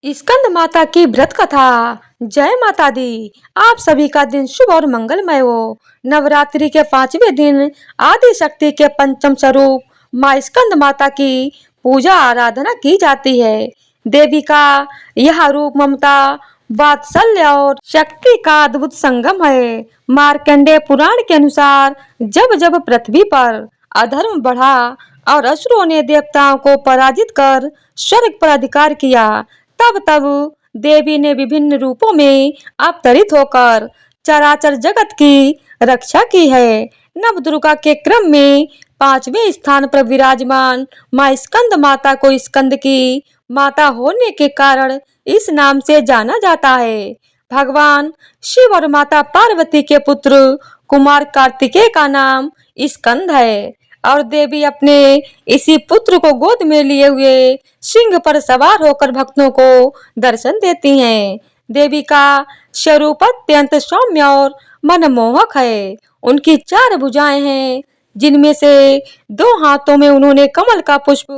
स्कंद माता की व्रत कथा। जय माता दी। आप सभी का दिन शुभ और मंगलमय हो। नवरात्रि के 5वें दिन आदि शक्ति के पंचम स्वरूप माँ स्कंद माता की पूजा आराधना की जाती है। देवी का यह रूप ममता, वात्सल्य और शक्ति का अद्भुत संगम है। मार्कंडेय पुराण के अनुसार जब जब पृथ्वी पर अधर्म बढ़ा और असुरों ने देवताओं को पराजित कर स्वर्ग पर अधिकार किया, तब तब देवी ने विभिन्न रूपों में अवतरित होकर चराचर जगत की रक्षा की है। नव दुर्गा के क्रम में 5वें स्थान पर विराजमान माँ स्कंद माता को स्कंद की माता होने के कारण इस नाम से जाना जाता है। भगवान शिव और माता पार्वती के पुत्र कुमार कार्तिकेय का नाम स्कंद है और देवी अपने इसी पुत्र को गोद में लिए हुए सिंह पर सवार होकर भक्तों को दर्शन देती हैं। देवी का स्वरूप अत्यंत सौम्य और मनमोहक है। उनकी 4 भुजाएं हैं, जिनमें से 2 हाथों में उन्होंने कमल का पुष्प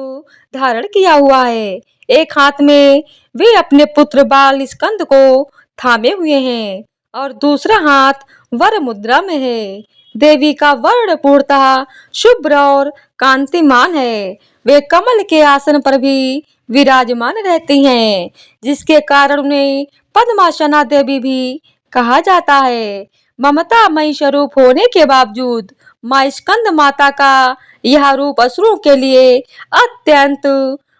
धारण किया हुआ है। एक हाथ में वे अपने पुत्र बाल स्कंद को थामे हुए हैं और दूसरा हाथ वर मुद्रा में है। देवी का वर्ण पूर्णतः शुभ्र और कांतिमान है। वे कमल के आसन पर भी विराजमान रहती हैं, जिसके कारण उन्हें पद्मासना देवी भी कहा जाता है। ममतामयी स्वरूप होने के बावजूद माँ स्कंद माता का यह रूप असुरों के लिए अत्यंत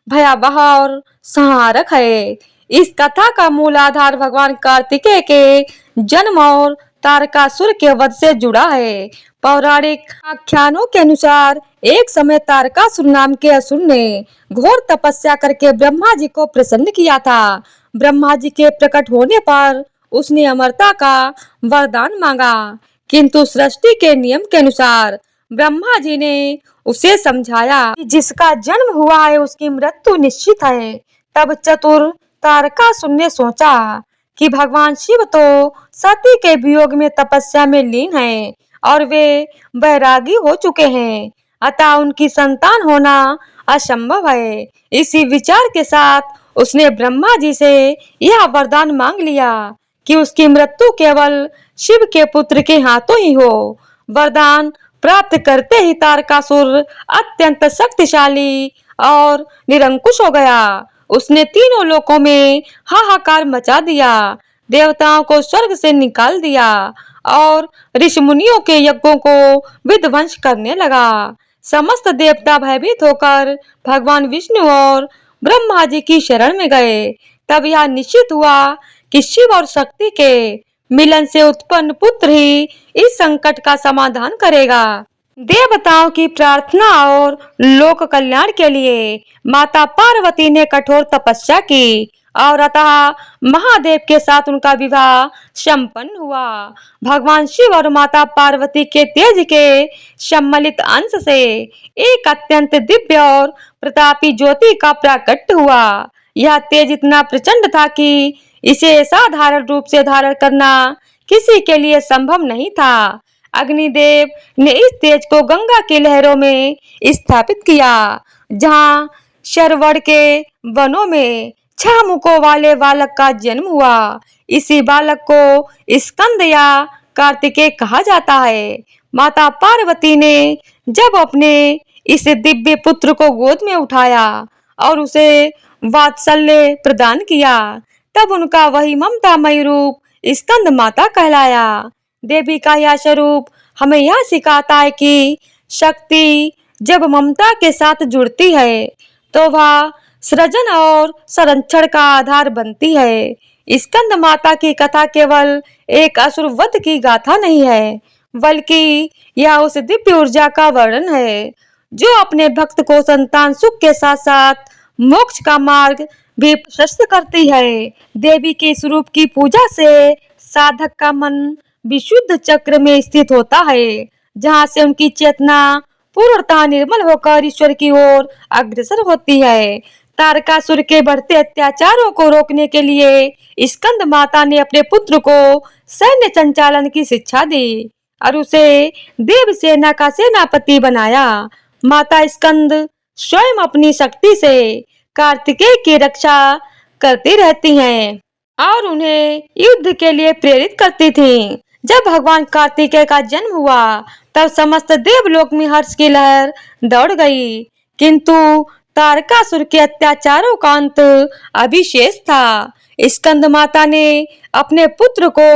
भयावह और संहारक है। इस कथा का मूल आधार भगवान कार्तिकेय के जन्म और तारकासुर के वध से जुड़ा है। पौराणिक आख्यानों के अनुसार एक समय तारकासुर नाम के असुर ने घोर तपस्या करके ब्रह्मा जी को प्रसन्न किया था। ब्रह्मा जी के प्रकट होने पर उसने अमरता का वरदान मांगा, किंतु सृष्टि के नियम के अनुसार ब्रह्मा जी ने उसे समझाया कि जिसका जन्म हुआ है उसकी मृत्यु निश्चित है। तब चतुर तारकासुर ने सोचा कि भगवान शिव तो सती के वियोग में तपस्या में लीन हैं और वे बैरागी हो चुके हैं, अतः उनकी संतान होना असंभव है। इसी विचार के साथ उसने ब्रह्मा जी से यह वरदान मांग लिया कि उसकी मृत्यु केवल शिव के पुत्र के हाथों ही हो। वरदान प्राप्त करते ही तारकासुर अत्यंत शक्तिशाली और निरंकुश हो गया। उसने तीनों लोकों में हाहाकार मचा दिया, देवताओं को स्वर्ग से निकाल दिया और ऋषि मुनियों के यज्ञों को विध्वंस करने लगा। समस्त देवता भयभीत होकर भगवान विष्णु और ब्रह्मा जी की शरण में गए। तब यह निश्चित हुआ कि शिव और शक्ति के मिलन से उत्पन्न पुत्र ही इस संकट का समाधान करेगा। देवताओं की प्रार्थना और लोक कल्याण के लिए माता पार्वती ने कठोर तपस्या की और अतः महादेव के साथ उनका विवाह संपन्न हुआ। भगवान शिव और माता पार्वती के तेज के सम्मिलित अंश से एक अत्यंत दिव्य और प्रतापी ज्योति का प्राकट्य हुआ। यह तेज इतना प्रचंड था कि इसे साधारण रूप से धारण करना किसी के लिए संभव नहीं था। अग्निदेव ने इस तेज को गंगा की लहरों में स्थापित किया, जहाँ शरवड़ के वनों में 6 मुखों वाले बालक का जन्म हुआ। इसी बालक को स्कंद या कार्तिकेय कहा जाता है। माता पार्वती ने जब अपने इस दिव्य पुत्र को गोद में उठाया और उसे वात्सल्य प्रदान किया, तब उनका वही ममतामयी रूप स्कंद माता कहलाया। देवी का यह स्वरूप हमें यह सिखाता है कि शक्ति जब ममता के साथ जुड़ती है तो वह सृजन और संरक्षण का आधार बनती है। स्कंद माता की कथा केवल एक असुर वध की गाथा नहीं है, बल्कि यह उस दिव्य ऊर्जा का वर्णन है जो अपने भक्त को संतान सुख के साथ साथ मोक्ष का मार्ग भी प्रशस्त करती है। देवी के स्वरूप की पूजा से साधक का मन विशुद्ध चक्र में स्थित होता है, जहाँ से उनकी चेतना पूर्णतः निर्मल होकर ईश्वर की ओर अग्रसर होती है। तारकासुर के बढ़ते अत्याचारों को रोकने के लिए स्कंद माता ने अपने पुत्र को सैन्य संचालन की शिक्षा दी और उसे देव सेना का सेनापति बनाया। माता स्कंद स्वयं अपनी शक्ति से कार्तिकेय की रक्षा करती रहती हैं और उन्हें युद्ध के लिए प्रेरित करती थीं। जब भगवान कार्तिकेय का जन्म हुआ तब समस्त देवलोक में हर्ष की लहर दौड़ गई, किंतु तारकासुर के अत्याचारों का अंत अभी शेष था। स्कंद माता ने अपने पुत्र को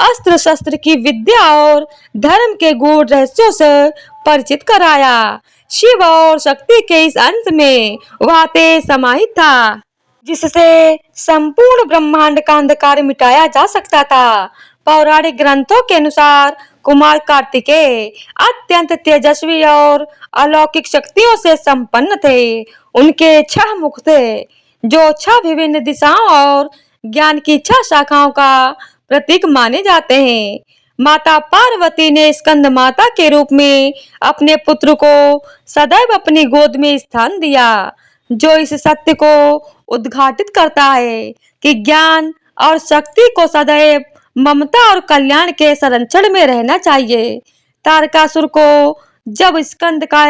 अस्त्र शस्त्र की विद्या और धर्म के गूढ़ रहस्यों से परिचित कराया। शिव और शक्ति के इस अंत में वह तेज समाहित था जिससे संपूर्ण ब्रह्मांड का अंधकार मिटाया जा सकता था। पौराणिक ग्रंथों के अनुसार कुमार कार्तिकेय अत्यंत तेजस्वी और अलौकिक शक्तियों से संपन्न थे। उनके 6 मुख थे जो 6 विभिन्न दिशाओं और ज्ञान की 6 शाखाओं का प्रतीक माने जाते हैं। माता पार्वती ने स्कंद माता के रूप में अपने पुत्र को सदैव अपनी गोद में स्थान दिया, जो इस सत्य को उद्घाटित करता है कि ज्ञान और शक्ति को सदैव ममता और कल्याण के संरक्षण में रहना चाहिए। तारकासुर को जब स्कंद का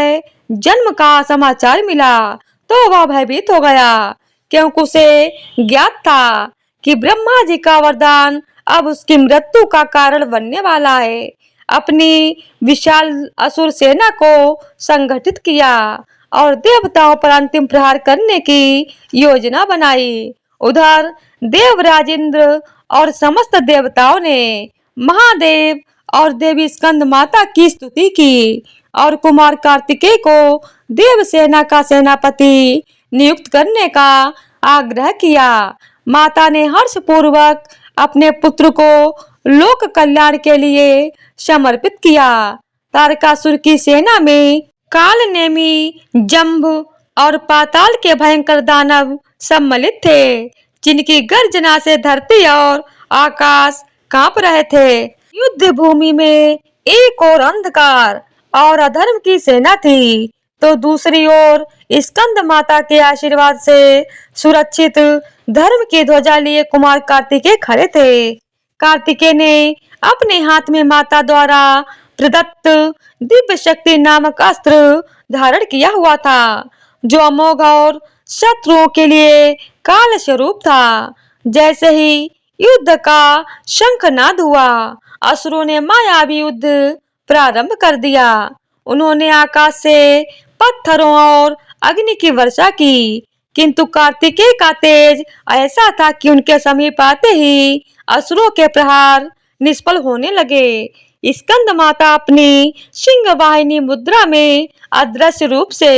जन्म का समाचार मिला तो वह भयभीत हो गया, क्योंकि उसे ज्ञात था कि ब्रह्मा जी का वरदान अब उसकी मृत्यु का कारण बनने वाला है। अपनी विशाल असुर सेना को संगठित किया और देवताओं पर अंतिम प्रहार करने की योजना बनाई। उधर देवराज इंद्र और समस्त देवताओं ने महादेव और देवी स्कंद माता की स्तुति की और कुमार कार्तिकेय को देव सेना का सेनापति नियुक्त करने का आग्रह किया। माता ने हर्ष पूर्वक अपने पुत्र को लोक कल्याण के लिए समर्पित किया। तारकासुर की सेना में काल नेमी, जम्ब और पाताल के भयंकर दानव सम्मिलित थे, जिनकी गर्जना से धरती और आकाश कांप रहे थे। युद्ध भूमि में एक ओर अंधकार और अधर्म की सेना थी, तो दूसरी ओर स्कंद माता के आशीर्वाद से सुरक्षित धर्म की ध्वजा लिए कुमार कार्तिकेय खड़े थे। कार्तिकेय ने अपने हाथ में माता द्वारा प्रदत्त दिव्य शक्ति नामक अस्त्र धारण किया हुआ था, जो अमोघ और शत्रुओं के लिए काल स्वरूप था। जैसे ही युद्ध का शंखनाद हुआ, असुरों ने मायावी युद्ध प्रारंभ कर दिया। उन्होंने आकाश से पत्थरों और अग्नि की वर्षा की, किंतु कार्तिकेय का तेज ऐसा था कि उनके समीप आते ही असुरों के प्रहार निष्फल होने लगे। स्कंद माता अपनी सिंह वाहिनी मुद्रा में अदृश्य रूप से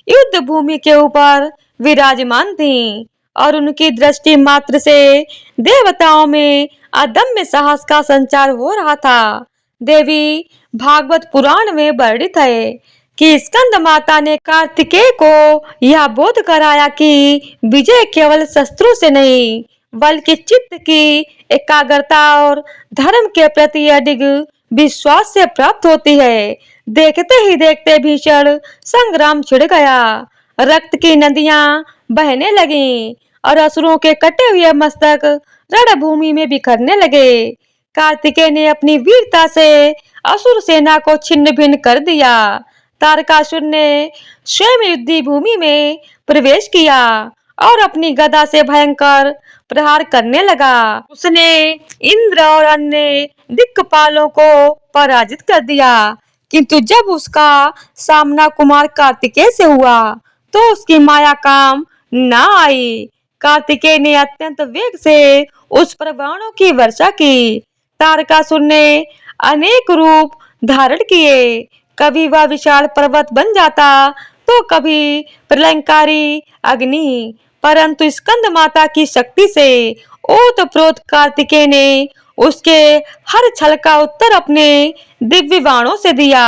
युद्ध भूमि के ऊपर विराजमान थीं और उनकी दृष्टि मात्र से देवताओं में अदम्य साहस का संचार हो रहा था। देवी भागवत पुराण में वर्णित है कि स्कंद माता ने कार्तिकेय को यह बोध कराया कि विजय केवल शस्त्रों से नहीं, बल्कि चित्त की एकाग्रता और धर्म के प्रति अडिग विश्वास से प्राप्त होती है। देखते ही देखते भीषण संग्राम छिड़ गया, रक्त की नदियां बहने लगीं और असुरों के कटे हुए मस्तक रणभूमि में बिखरने लगे। कार्तिकेय ने अपनी वीरता से असुर सेना को छिन्न भिन्न कर दिया। तारकासुर ने स्वयं युद्ध भूमि में प्रवेश किया और अपनी गदा से भयंकर प्रहार करने लगा। उसने इंद्र और अन्य दिक्पालों को पराजित कर दिया, किंतु जब उसका सामना कुमार कार्तिकेय से हुआ तो उसकी माया काम न आई। कार्तिकेय ने अत्यंत वेग से उस पर बाणों की वर्षा की। तारकासुर ने अनेक रूप धारण किए, कभी वह विशाल पर्वत बन जाता तो कभी प्रलयंकारी अग्नि, परंतु स्कंद माता की शक्ति से ओतप्रोत कार्तिकेय ने उसके हर छल का उत्तर अपने दिव्य बाणों से दिया।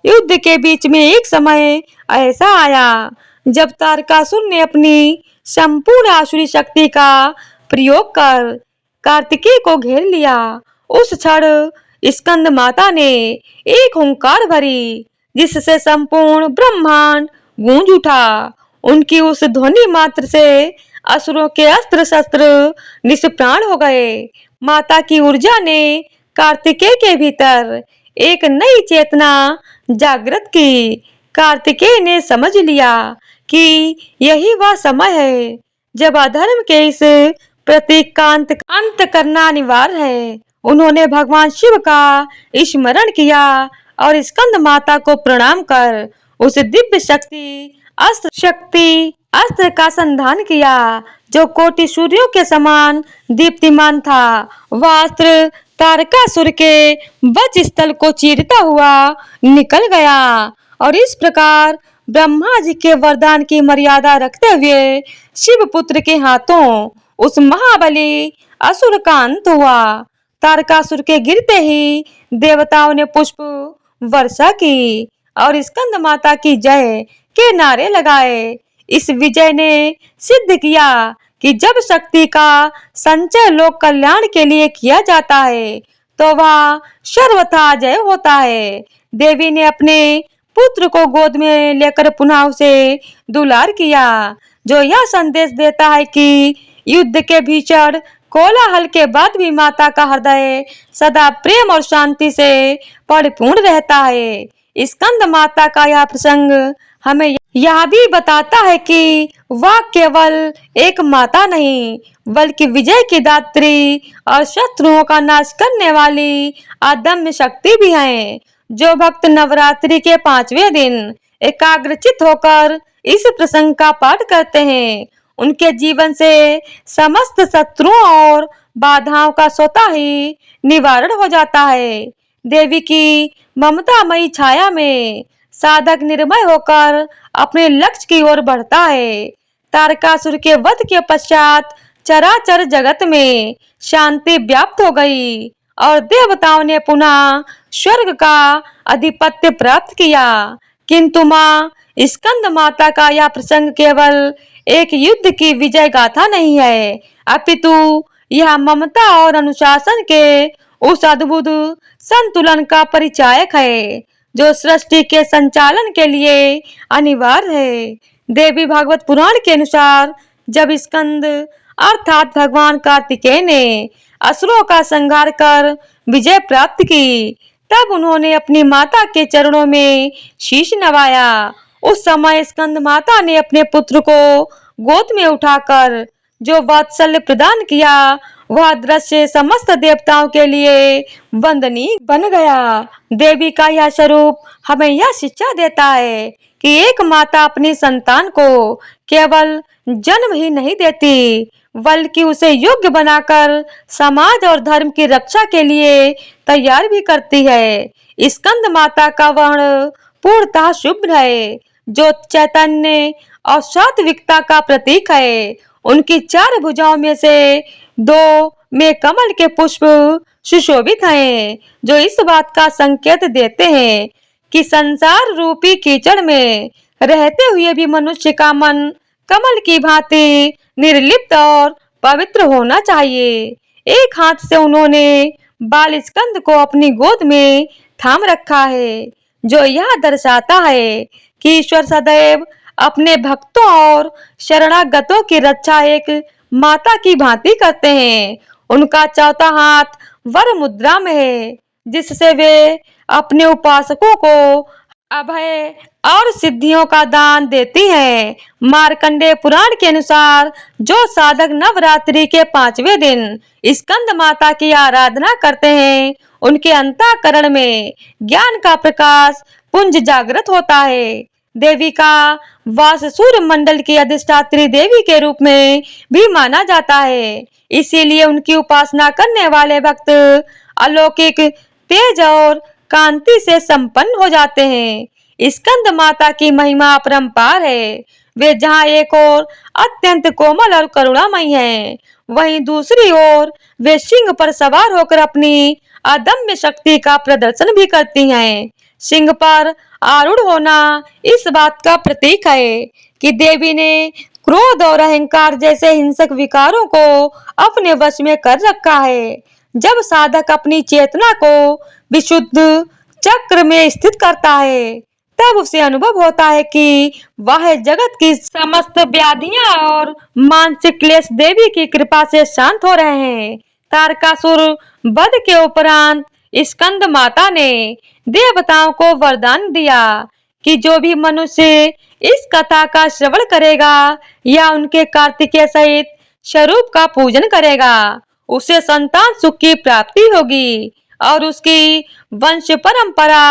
युद्ध के बीच में एक समय ऐसा आया जब तारकासुर ने अपनी संपूर्ण आसुरी शक्ति का प्रयोग कर कार्तिकेय को घेर लिया। उस क्षण स्कंद माता ने एक हुंकार भरी, जिससे संपूर्ण ब्रह्मांड गूंज उठा। उनकी उस ध्वनि मात्र से असुरों के अस्त्र शस्त्र निष्प्राण हो गए। माता की ऊर्जा ने कार्तिकेय के भीतर एक नई चेतना जागृत की। कार्तिकेय ने समझ लिया कि यही वह समय है जब अधर्म के इस प्रतीक का अंत करना अनिवार्य है। उन्होंने भगवान शिव का स्मरण किया और स्कंद माता को प्रणाम कर उस दिव्य अस्त्र का संधान किया जो कोटि सूर्यों के समान दीप्तिमान था। वह अस्त्र तारकासुर के वक्ष स्थल को चीरता हुआ निकल गया और इस प्रकार ब्रह्मा जी के वरदान की मर्यादा रखते हुए शिवपुत्र के हाथों उस महाबली असुर का अंत हुआ। तारकासुर के गिरते ही देवताओं ने पुष्प वर्षा की और स्कंद माता की जय के नारे लगाए। इस विजय ने सिद्ध किया कि जब शक्ति का संचय लोक कल्याण के लिए किया जाता है तो वह सर्वथा जय होता है। देवी ने अपने पुत्र को गोद में लेकर पुनः उसे दुलार किया, जो यह संदेश देता है कि युद्ध के भीषण कोलाहल के बाद भी माता का हृदय सदा प्रेम और शांति से परिपूर्ण रहता है। स्कंद माता का यह प्रसंग हमें यह भी बताता है कि वह केवल एक माता नहीं बल्कि विजय की दात्री और शत्रुओं का नाश करने वाली अदम्य शक्ति भी है। जो भक्त नवरात्रि के 5वें दिन एकाग्रचित होकर इस प्रसंग का पाठ करते हैं, उनके जीवन से समस्त शत्रुओं और बाधाओं का स्वतः ही निवारण हो जाता है। देवी की ममतामयी छाया में साधक निर्भय होकर अपने लक्ष्य की ओर बढ़ता है। तारकासुर के वध के पश्चात चराचर जगत में शांति व्याप्त हो गई और देवताओं ने पुनः स्वर्ग का आधिपत्य प्राप्त किया। किंतु माँ स्कंद माता का यह प्रसंग केवल एक युद्ध की विजय गाथा नहीं है, अपितु यह ममता और अनुशासन के उस अद्भुत संतुलन का परिचायक है जो सृष्टि के संचालन के लिए अनिवार्य है। देवी भागवत पुराण के अनुसार जब स्कंद अर्थात भगवान कार्तिकेय ने असुरों का संहार कर विजय प्राप्त की, तब उन्होंने अपनी माता के चरणों में शीश नवाया। उस समय स्कंद माता ने अपने पुत्र को गोद में उठाकर जो वात्सल्य प्रदान किया, वह दृश्य समस्त देवताओं के लिए वंदनीय बन गया। देवी का यह स्वरूप हमें यह शिक्षा देता है कि एक माता अपनी संतान को केवल जन्म ही नहीं देती बल्कि उसे योग्य बनाकर समाज और धर्म की रक्षा के लिए तैयार भी करती है। स्कंद माता का वर्ण पूर्णतः शुभ है, जो चैतन्य और सात्विकता का प्रतीक है। उनकी 4 भुजाओं में से 2 में कमल के पुष्प सुशोभित हैं, जो इस बात का संकेत देते हैं कि संसार रूपी कीचड़ में रहते हुए भी मनुष्य का मन कमल की भांति निर्लिप्त और पवित्र होना चाहिए। एक हाथ से उन्होंने बाल स्कंद को अपनी गोद में थाम रखा है, जो यह दर्शाता है कि ईश्वर सदैव अपने भक्तों और शरणागतों की रक्षा एक माता की भांति करते हैं। उनका चौथा हाथ वर मुद्रा में है, जिससे वे अपने उपासकों को अभय और सिद्धियों का दान देती हैं। मार्कंडेय पुराण के अनुसार जो साधक नवरात्रि के 5वें दिन स्कंद माता की आराधना करते हैं, उनके अंतःकरण में ज्ञान का प्रकाश पुंज जागृत होता है। देवी का वास सूर्य मंडल की अधिष्ठात्री देवी के रूप में भी माना जाता है, इसीलिए उनकी उपासना करने वाले भक्त अलौकिक तेज और कांति से संपन्न हो जाते हैं। स्कंद माता की महिमा अपरंपार है। वे जहाँ एक ओर अत्यंत कोमल और करुणामयी हैं, वहीं दूसरी ओर वे सिंह पर सवार होकर अपनी अदम्य शक्ति का प्रदर्शन भी करती हैं। सिंह पर आरूढ़ होना इस बात का प्रतीक है कि देवी ने क्रोध और अहंकार जैसे हिंसक विकारों को अपने वश में कर रखा है। जब साधक अपनी चेतना को विशुद्ध चक्र में स्थित करता है, तब उसे अनुभव होता है कि वह जगत की समस्त व्याधियां और मानसिक क्लेश देवी की कृपा से शांत हो रहे हैं। तारकासुर वध के उपरांत स्कंद माता ने देवताओं को वरदान दिया कि जो भी मनुष्य इस कथा का श्रवण करेगा या उनके कार्तिकेय सहित स्वरूप का पूजन करेगा, उसे संतान सुख की प्राप्ति होगी और उसकी वंश परंपरा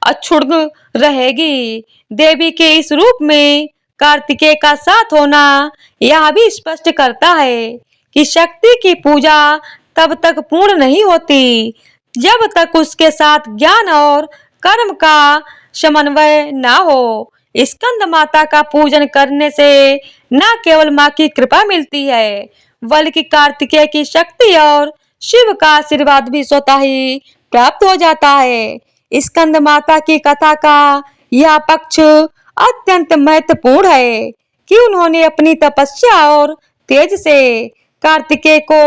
अक्षुण्ण रहेगी। देवी के इस रूप में कार्तिकेय का साथ होना यह भी स्पष्ट करता है कि शक्ति की पूजा तब तक पूर्ण नहीं होती जब तक उसके साथ ज्ञान और कर्म का समन्वय न हो। स्कंद माता का पूजन करने से न केवल माँ की कृपा मिलती है, बल्कि कार्तिकेय की शक्ति और शिव का आशीर्वाद भी स्वतः ही प्राप्त हो जाता है। स्कंद माता की कथा का यह पक्ष अत्यंत महत्वपूर्ण है कि उन्होंने अपनी तपस्या और तेज से कार्तिकेय को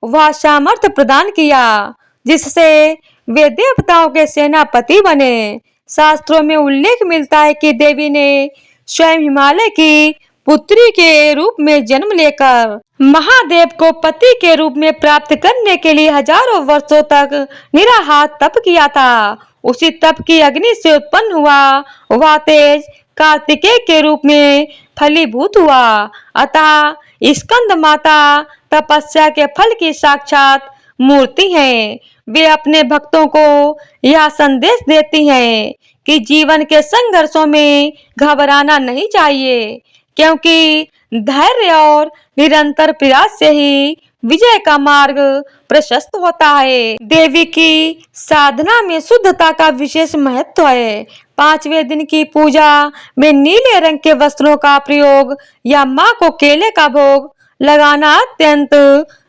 वह सामर्थ्य प्रदान किया जिससे वे देवताओं के सेनापति बने। शास्त्रों में उल्लेख मिलता है कि देवी ने स्वयं हिमालय की पुत्री के रूप में जन्म लेकर महादेव को पति के रूप में प्राप्त करने के लिए हजारों वर्षों तक निराहार तप किया था। उसी तप की अग्नि से उत्पन्न हुआ वह तेज कार्तिकेय के रूप में फलीभूत हुआ। अतः स्कंद माता तपस्या के फल की साक्षात मूर्ति हैं। वे अपने भक्तों को यह संदेश देती हैं कि जीवन के संघर्षों में घबराना नहीं चाहिए, क्योंकि धैर्य और निरंतर प्रयास से ही विजय का मार्ग प्रशस्त होता है। देवी की साधना में शुद्धता का विशेष महत्व है। पांचवें दिन की पूजा में नीले रंग के वस्त्रों का प्रयोग या माँ को केले का भोग लगाना अत्यंत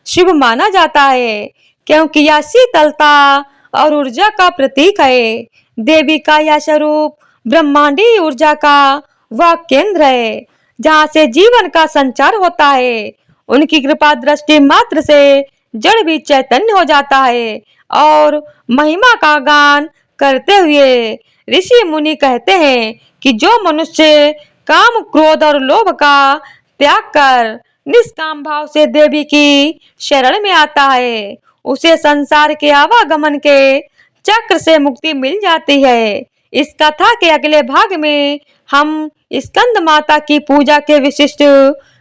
शुभ माना जाता है, क्योंकि यह शीतलता और ऊर्जा का प्रतीक है। देवी का यह स्वरूप ब्रह्मांडीय ऊर्जा का वह केंद्र है जहाँ से जीवन का संचार होता है। उनकी कृपा दृष्टि मात्र से जड़ भी चैतन्य हो जाता है और महिमा का गान करते हुए ऋषि मुनि कहते हैं कि जो मनुष्य काम क्रोध और लोभ का त्याग कर निष्काम भाव से देवी की शरण में आता है, उसे संसार के आवागमन के चक्र से मुक्ति मिल जाती है। इस कथा के अगले भाग में हम स्कंद माता की पूजा के विशिष्ट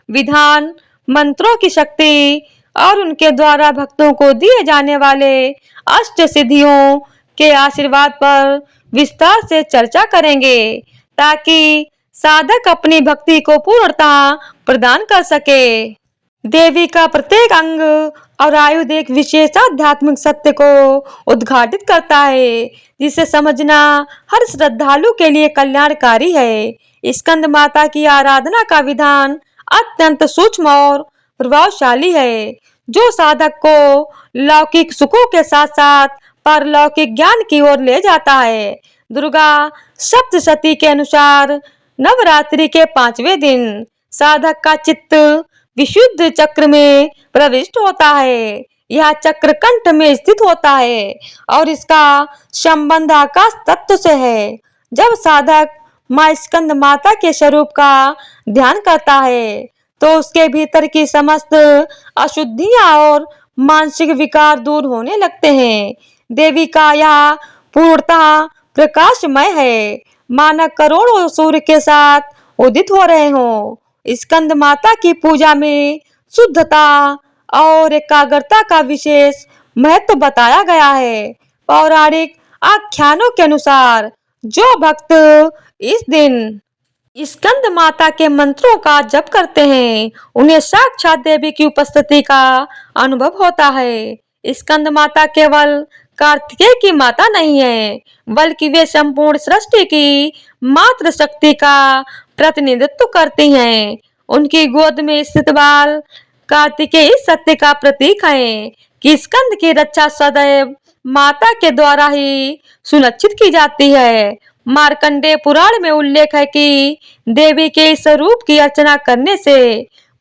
विधान, मंत्रों की शक्ति और उनके द्वारा भक्तों को दिए जाने वाले अष्ट सिद्धियों के आशीर्वाद पर विस्तार से चर्चा करेंगे, ताकि साधक अपनी भक्ति को पूर्णता प्रदान कर सके। देवी का प्रत्येक अंग और आयुध एक विशेष आध्यात्मिक सत्य को उद्घाटित करता है, जिसे समझना हर श्रद्धालु के लिए कल्याणकारी है। स्कंद माता की आराधना का विधान अत्यंत सूक्ष्म और प्रभावशाली है, जो साधक को लौकिक सुखों के साथ साथ पारलौकिक ज्ञान की ओर ले जाता है। दुर्गा सप्तशती के अनुसार नवरात्रि के पांचवें दिन साधक का चित्त विशुद्ध चक्र में प्रविष्ट होता है। यह चक्र कंठ में स्थित होता है और इसका संबंध आकाश तत्व से है। जब साधक माँ स्कंद माता के स्वरूप का ध्यान करता है, तो उसके भीतर की समस्त अशुद्धियां और मानसिक विकार दूर होने लगते हैं। देवी का यह पूर्णतः प्रकाशमय है, मानो करोड़ों सूर्य के साथ उदित हो रहे हों। स्कंद माता की पूजा में शुद्धता और एकाग्रता का विशेष महत्व बताया गया है। पौराणिक आख्यानों के अनुसार जो भक्त इस दिन स्कंद माता के मंत्रों का जप करते हैं, उन्हें साक्षात देवी की उपस्थिति का अनुभव होता है। स्कंद माता केवल कार्तिकेय की माता नहीं है, बल्कि वे संपूर्ण सृष्टि की मात्र शक्ति का प्रतिनिधित्व करती हैं। उनकी गोद में स्थित बाल कार्तिकेय इस सत्य का प्रतीक है कि स्कंद की रक्षा सदैव माता के द्वारा ही सुनिश्चित की जाती है। मार्कंडेय पुराण में उल्लेख है कि देवी के इस स्वरूप की अर्चना करने से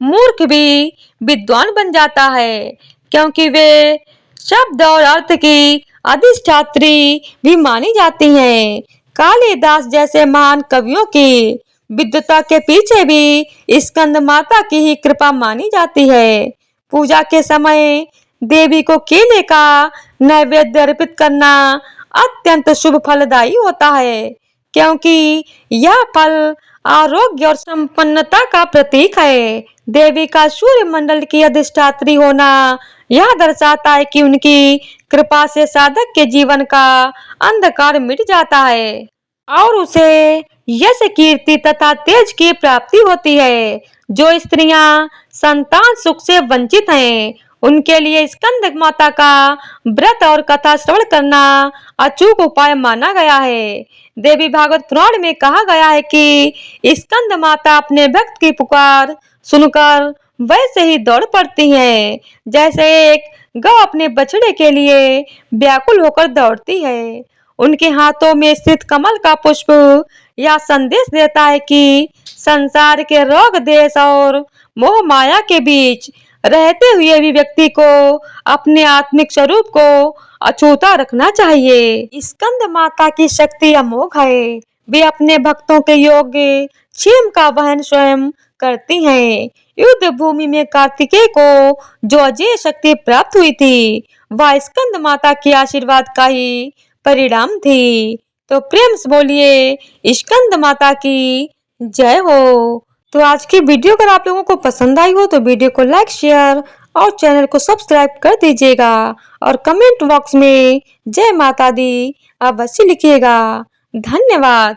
मूर्ख भी विद्वान बन जाता है, क्योंकि वे शब्द और अर्थ की अधिष्ठात्री भी मानी जाती हैं। कालिदास जैसे महान कवियों की विद्वता के पीछे भी स्कंद माता की ही कृपा मानी जाती है। पूजा के समय देवी को केले का नैवेद्य अर्पित करना अत्यंत शुभ फलदायी होता है, क्योंकि यह फल आरोग्य और संपन्नता का प्रतीक है। देवी का सूर्य मंडल की अधिष्ठात्री होना यह दर्शाता है कि उनकी कृपा से साधक के जीवन का अंधकार मिट जाता है और उसे यश, कीर्ति तथा तेज की प्राप्ति होती है। जो स्त्रियां संतान सुख से वंचित हैं, उनके लिए स्कंद माता का व्रत और कथा श्रवण करना अचूक उपाय माना गया है। देवी भागवत पुराण में कहा गया है कि स्कंद माता अपने भक्त की पुकार सुनकर वैसे ही दौड़ पड़ती हैं, जैसे एक गौ अपने बछड़े के लिए व्याकुल होकर दौड़ती है। उनके हाथों में स्थित कमल का पुष्प यह संदेश देता है कि संसार के रोग, देश और मोह माया के बीच रहते हुए भी व्यक्ति को अपने आत्मिक स्वरूप को अछूता रखना चाहिए। स्कंद माता की शक्ति अमोघ है। वे अपने भक्तों के योग्य क्षेम का वहन स्वयं करती हैं। युद्ध भूमि में कार्तिकेय को जो अजय शक्ति प्राप्त हुई थी, वह स्कंद माता के आशीर्वाद का ही परिणाम थी। तो प्रेम से बोलिए स्कंद माता की जय हो। तो आज की वीडियो अगर आप लोगों को पसंद आई हो तो वीडियो को लाइक, शेयर और चैनल को सब्सक्राइब कर दीजिएगा और कमेंट बॉक्स में जय माता दी अवश्य लिखिएगा। धन्यवाद।